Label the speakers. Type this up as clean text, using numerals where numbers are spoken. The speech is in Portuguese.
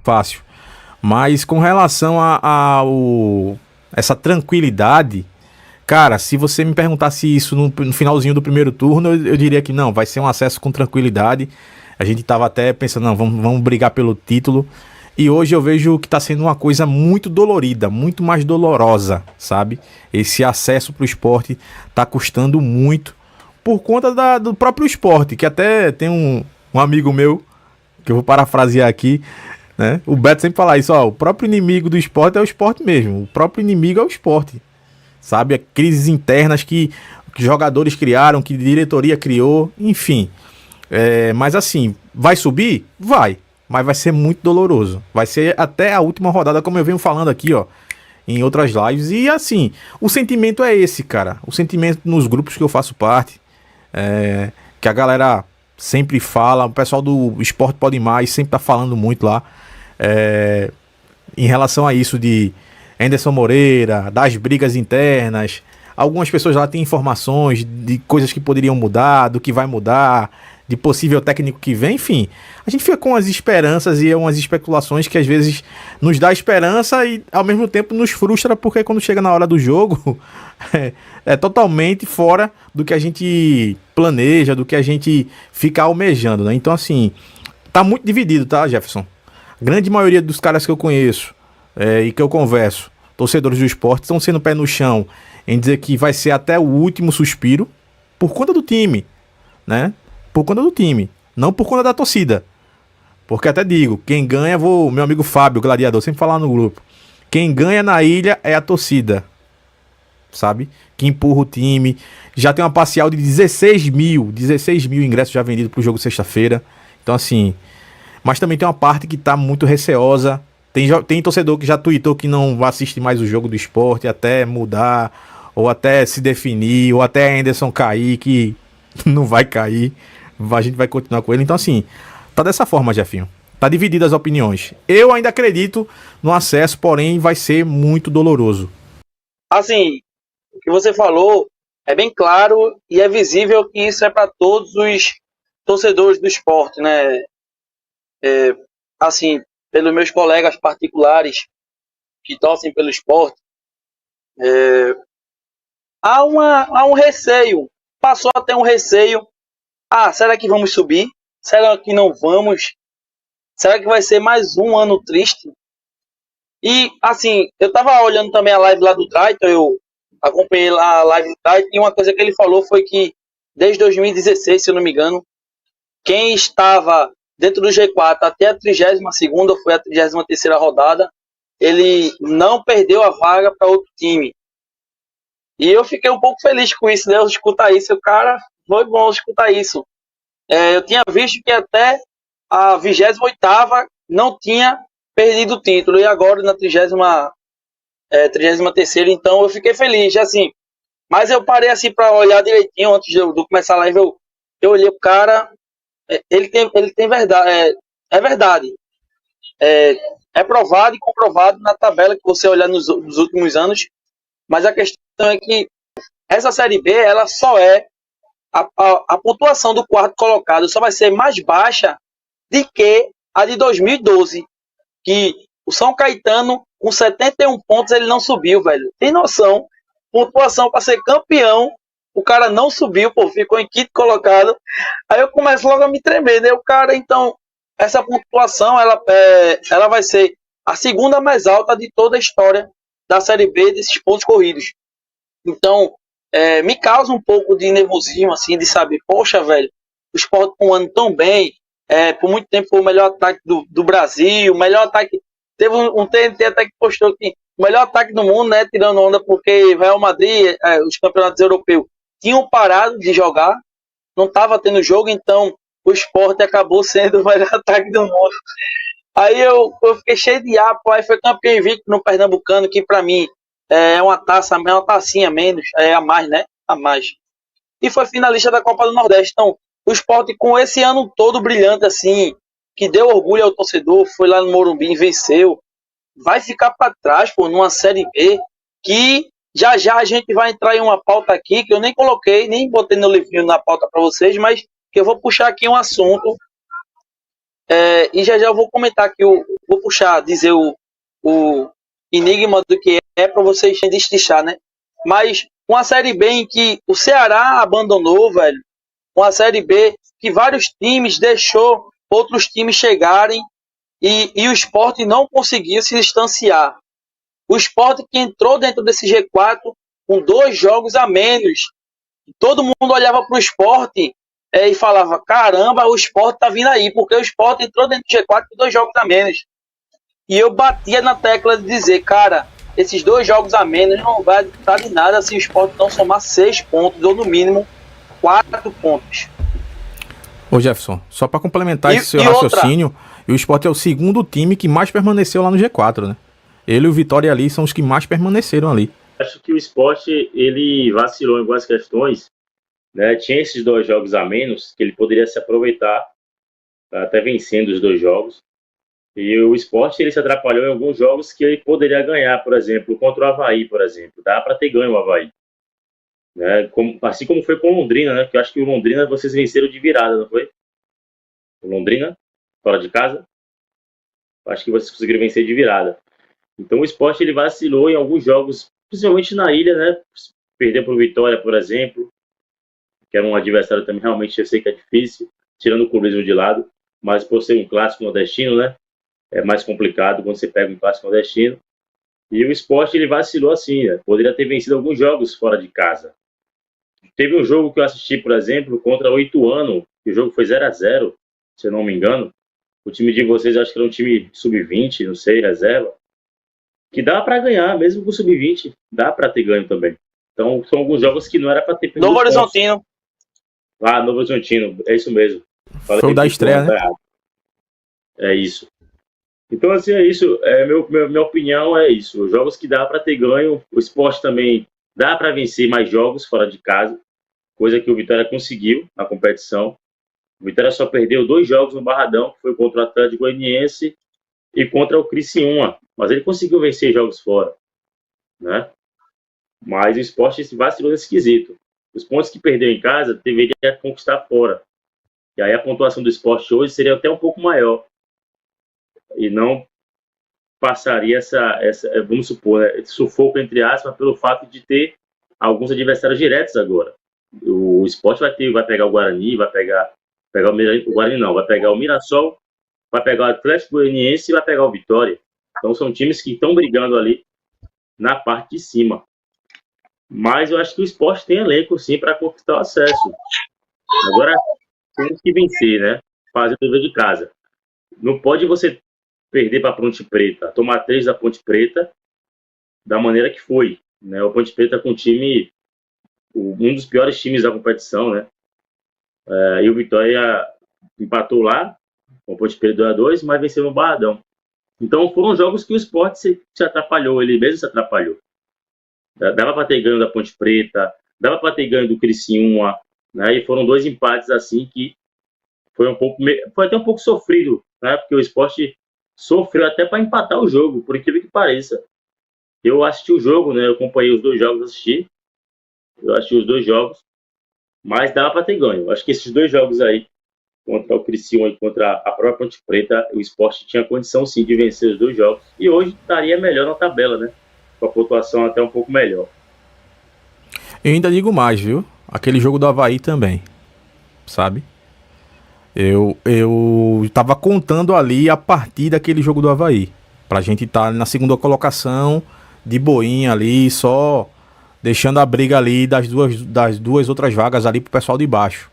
Speaker 1: fácil. Mas com relação essa tranquilidade, cara, se você me perguntasse isso no finalzinho do primeiro turno, eu diria que não, vai ser um acesso com tranquilidade. A gente tava até pensando, não, vamos brigar pelo título. E hoje eu vejo que tá sendo uma coisa muito dolorida, muito mais dolorosa, sabe? Esse acesso pro esporte tá custando muito por conta do próprio esporte, que até tem um amigo meu, que eu vou parafrasear aqui, né? O Beto sempre fala isso, ó, o próprio inimigo do esporte é o esporte mesmo, o próprio inimigo é o esporte, sabe? Crises internas que jogadores criaram, que diretoria criou, enfim. Mas assim, vai subir? Vai, mas vai ser muito doloroso, vai ser até a última rodada, como eu venho falando aqui, ó, em outras lives, e assim, o sentimento é esse, cara, o sentimento nos grupos que eu faço parte, que a galera sempre fala, o pessoal do Esporte Pode Mais sempre tá falando muito lá, em relação a isso de Anderson Moreira, das brigas internas. Algumas pessoas lá têm informações de coisas que poderiam mudar, do que vai mudar, de possível técnico que vem, enfim. A gente fica com as esperanças e umas especulações que às vezes nos dá esperança e ao mesmo tempo nos frustra, porque quando chega na hora do jogo é totalmente fora do que a gente planeja, do que a gente fica almejando, né? Então assim, tá muito dividido, tá, Jefferson? A grande maioria dos caras que eu conheço e que eu converso, torcedores do esporte, estão sendo pé no chão em dizer que vai ser até o último suspiro por conta do time, né? Por conta do time, não por conta da torcida. Porque até digo, quem ganha, meu amigo Fábio, gladiador, sempre falar no grupo, quem ganha na ilha é a torcida, sabe? Que empurra o time. Já tem uma parcial de 16 mil ingressos já vendidos pro jogo sexta-feira. Então assim, mas também tem uma parte que tá muito receosa. Tem torcedor que já tweetou que não assiste mais o jogo do esporte até mudar, ou até se definir, ou até Anderson cair, que não vai cair. A gente vai continuar com ele. Então assim, tá dessa forma, Jefinho. Tá divididas as opiniões. Eu ainda acredito no acesso, porém vai ser muito doloroso.
Speaker 2: Assim, o que você falou é bem claro e é visível que isso é para todos os torcedores do esporte, né? Assim, pelos meus colegas particulares que torcem pelo esporte, há um receio, passou a ter um receio. Será que vamos subir? Será que não vamos? Será que vai ser mais um ano triste? E, assim, eu tava olhando também a live lá do Triton, eu acompanhei lá a live do Triton, e uma coisa que ele falou foi que, desde 2016, se eu não me engano, quem estava dentro do G4 até a 32ª, foi a 33ª rodada, ele não perdeu a vaga para outro time. E eu fiquei um pouco feliz com isso, né? Eu escutar isso, cara, foi bom escutar isso. Eu tinha visto que até a 28ª não tinha perdido o título, e agora na 33ª, então eu fiquei feliz, assim. Mas eu parei assim para olhar direitinho antes de começar a live, eu olhei o cara, ele tem verdade, é verdade. É provado e comprovado na tabela que você olhar nos últimos anos, mas a questão é que essa Série B, ela só a pontuação do quarto colocado só vai ser mais baixa do que a de 2012, que o São Caetano, com 71 pontos, ele não subiu, velho. Tem noção? Pontuação para ser campeão, o cara não subiu, pô, ficou em quinto colocado. Aí eu começo logo a me tremer, né? O cara, então, essa pontuação, ela vai ser a segunda mais alta de toda a história da Série B, desses pontos corridos. Então, me causa um pouco de nervosismo, assim, de saber, poxa, velho, o Sport um ano tão bem, por muito tempo foi o melhor ataque do Brasil, o melhor ataque, teve um TNT até que postou que o melhor ataque do mundo, né, tirando onda, porque Real Madrid, os campeonatos europeus tinham parado de jogar, não estava tendo jogo, então o Sport acabou sendo o melhor ataque do mundo. Aí eu fiquei cheio de apo, aí foi campeão invicto no Pernambucano, que pra mim é uma tacinha a menos, a mais, né? A mais. E foi finalista da Copa do Nordeste. Então, o Sport com esse ano todo brilhante, assim, que deu orgulho ao torcedor, foi lá no Morumbi e venceu, vai ficar para trás, pô, numa Série B, que já a gente vai entrar em uma pauta aqui, que eu nem coloquei, nem botei no livrinho na pauta para vocês, mas que eu vou puxar aqui um assunto, E já já eu vou comentar aqui, vou puxar, dizer o enigma do que é para vocês destrinchar, né? Mas uma Série B em que o Ceará abandonou, velho. Uma Série B que vários times deixou outros times chegarem e o Sport não conseguiu se distanciar. O Sport que entrou dentro desse G4 com 2 jogos a menos. Todo mundo olhava para o Sport e falava, caramba, o Sport tá vindo aí, porque o Sport entrou dentro do G4 com 2 jogos a menos. E eu batia na tecla de dizer, cara, esses 2 jogos a menos não vai dar de nada se o Sport não somar 6 pontos, ou no mínimo 4 pontos.
Speaker 1: Ô Jefferson, só para complementar esse seu raciocínio, o Sport é o segundo time que mais permaneceu lá no G4, né? Ele e o Vitória ali são os que mais permaneceram ali.
Speaker 3: Acho que o Sport, ele vacilou em algumas questões, né? Tinha esses 2 jogos a menos que ele poderia se aproveitar, até vencendo os 2 jogos. E o Sport, ele se atrapalhou em alguns jogos que ele poderia ganhar, por exemplo, contra o Avaí, por exemplo. Dá para ter ganho o Avaí. Né? Assim como foi com o Londrina, né? Que eu acho que o Londrina vocês venceram de virada, não foi? O Londrina, fora de casa. Acho que vocês conseguiram vencer de virada. Então o Sport, ele vacilou em alguns jogos, principalmente na ilha, né? Perder para o Vitória, por exemplo, que era um adversário também realmente eu sei que é difícil, tirando o clubismo de lado, mas por ser um clássico nordestino, né? É mais complicado quando você pega um clássico nordestino. E o Sport, ele vacilou assim, né? Poderia ter vencido alguns jogos fora de casa. Teve um jogo que eu assisti, por exemplo, contra o Ituano, que o jogo foi 0-0, se eu não me engano. O time de vocês, acho que era um time sub-20, não sei, reserva, que dá para ganhar, mesmo com o sub-20, dá para ter ganho também. Então, são alguns jogos que não era para ter perdido.
Speaker 2: Novo Horizontino.
Speaker 3: Novo Horizontino, é isso mesmo.
Speaker 1: Foi o da estreia, né?
Speaker 3: É isso. Então, assim, é isso. Minha opinião é isso. Os jogos que dá para ter ganho, o Sport também dá para vencer mais jogos fora de casa, coisa que o Vitória conseguiu na competição. O Vitória só perdeu 2 jogos no Barradão, que foi contra o Atlético Goianiense e contra o Criciúma. Mas ele conseguiu vencer jogos fora, né? Mas o Sport vacilou nesse quesito. Os pontos que perdeu em casa, deveria conquistar fora. E aí a pontuação do Sport hoje seria até um pouco maior. E não passaria essa vamos supor, né, sufoco, entre aspas, pelo fato de ter alguns adversários diretos agora. O Sport vai pegar o Guarani, vai pegar o Guarani não, vai pegar o Mirassol, vai pegar o Atlético Goianiense e vai pegar o Vitória. Então são times que estão brigando ali na parte de cima. Mas eu acho que o Sport tem elenco sim para conquistar o acesso. Agora temos que vencer, né? Fazer o dever de casa. Não pode você perder para a Ponte Preta, tomar 3 da Ponte Preta da maneira que foi, né? O Ponte Preta com um dos piores times da competição, né? E o Vitória empatou lá, com o Ponte Preta 2-2, mas venceu no Barradão. Então foram jogos que o Sport se atrapalhou, ele mesmo se atrapalhou. Dava para ter ganho da Ponte Preta, dava para ter ganho do Criciúma, né? E foram 2 empates assim que foi até um pouco sofrido, né? Porque o Sport sofreu até para empatar o jogo, por incrível que pareça. Eu assisti o jogo, né? Eu acompanhei os 2 jogos, eu assisti os 2 jogos, mas dava para ter ganho. Eu acho que esses 2 jogos aí, contra o Criciúma e contra a própria Ponte Preta, o Sport tinha condição sim de vencer os 2 jogos. E hoje estaria melhor na tabela, né? Com a pontuação até um pouco melhor.
Speaker 1: Eu ainda digo mais, viu? Aquele jogo do Avaí também, sabe? Eu tava contando ali a partir daquele jogo do Avaí, pra gente estar na segunda colocação, de boinha ali, só deixando a briga ali das duas outras vagas ali pro pessoal de baixo.